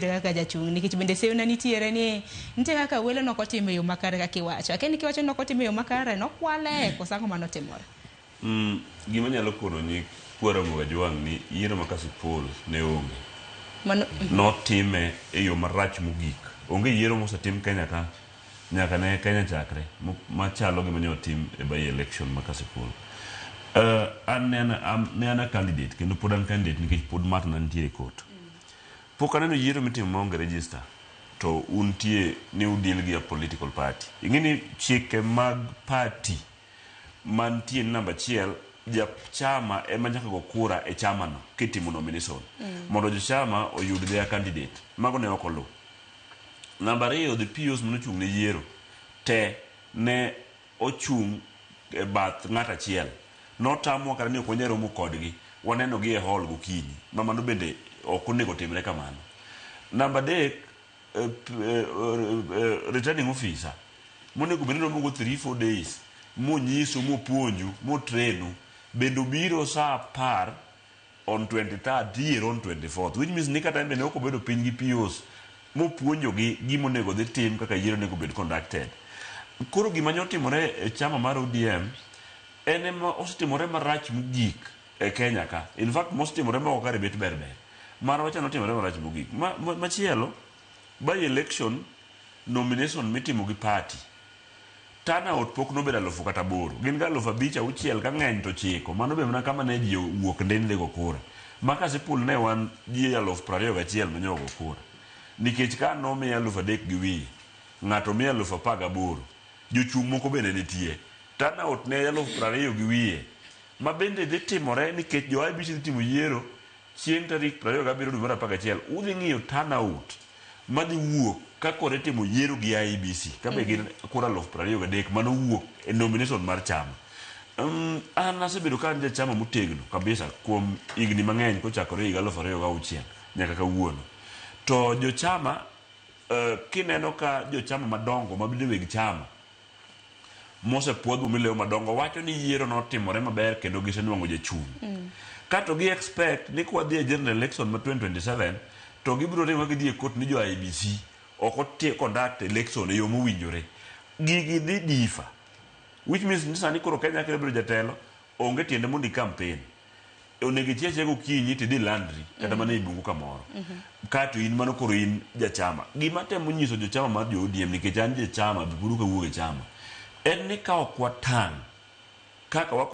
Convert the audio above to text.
kaka jachung nikech bende sewna nitiere ni nitie kaka welo nokotimo yo makare kaka iwacho akeni kiwacho nokotimo yo makare nokwale kosango manotimore. Gima nyalo kono ni kwara Muga Jwang ni yiero ma Kasipul ne onge notime e yo marach mogik. Onge yiero mosetim Kenya ka nyaka ne Kenya chakre machalo gima ne otim e by election ma Kasipul. An ne ana candidate kendo pod an candidate nikech pod matna nitiere kot. Pok aneno yiero mitimo maonge register to untie ni udil gi a political party. Ingini chike mag party mantie namba achiel ja chama ema nyaka go kura e chama no kitimo nomination mondo jo chama oyud their candidate. Mago ne okolo. Namba 2 the POs manochung ne yiero te ne ochung e bath ng'at achiel. Notamwa kara ni ok wanyalo romo kodgi waneno gi e hall gokinyi mamano bende ok onego timre kamano. Namba 3 returning officer monego bende romo go 3-4 days monyiso mopuonju motrenu bendo biro saa 10 on 23rd year on 24th, which means ni kata bende ok obedo piny gi POs mopuonjogi gima onego dhi tim kaka yiero onego bed conducted. Koro gima nyotimore e chama mar ODM en ema osetimore marach mogik e Kenya ka. In fact mosetimore ma okare bet berber mar wacha notimore marach mogik. Machielo by election nomination mitimo gi party turnout pok nobedo 1000 kata 8 gin ga 5000 ka ng'eny to chiko mano be mana kama ne ji wuok ndende go kura ma Kasipul ne wan ji 201,000 manyo go kura nikech ka no mi 3,000 gi wi ng'ato mi 18,000 jochung' moko bende nitie turnout ne 20,000 gi wiye ma bende dhi timore nikech jo IBC dhi timo yiero chieng' tarik 27 dwe mar 11 udhi ng'iyo turnout madhi wuok kakore timo yiero gi IBC kabe gin kura 23,000 mano wuok e nomination mar chama. An asebedo ka anje chama motegno kabisa kuom igni mang'eny kochakore higa 2006 nyaka kawuono. To jo chama kineno ka jo chama madongo mabende weg chama mosepuodho mileo madongo wacho ni yiero notimore maber kendo gisenwang'o jachung'. Kato gi expect ni kwa dhi e general election ma 2027 to gibiro timo gi dhi e court ni jo IBC ok otie conduct election e yo mowinjore. Gigi dhi difa, which means ni sani koro Kenya kero biro jatelo onge tiende mondi campaign onego chiech gokinyi ti dhi landry kata mana e bungu kamoro kato in mano koro in jachama. Gima temo nyiso jo chama mar jo ODM nikech an je chama buru ka wuok e chama en ni ka ok watang' kaka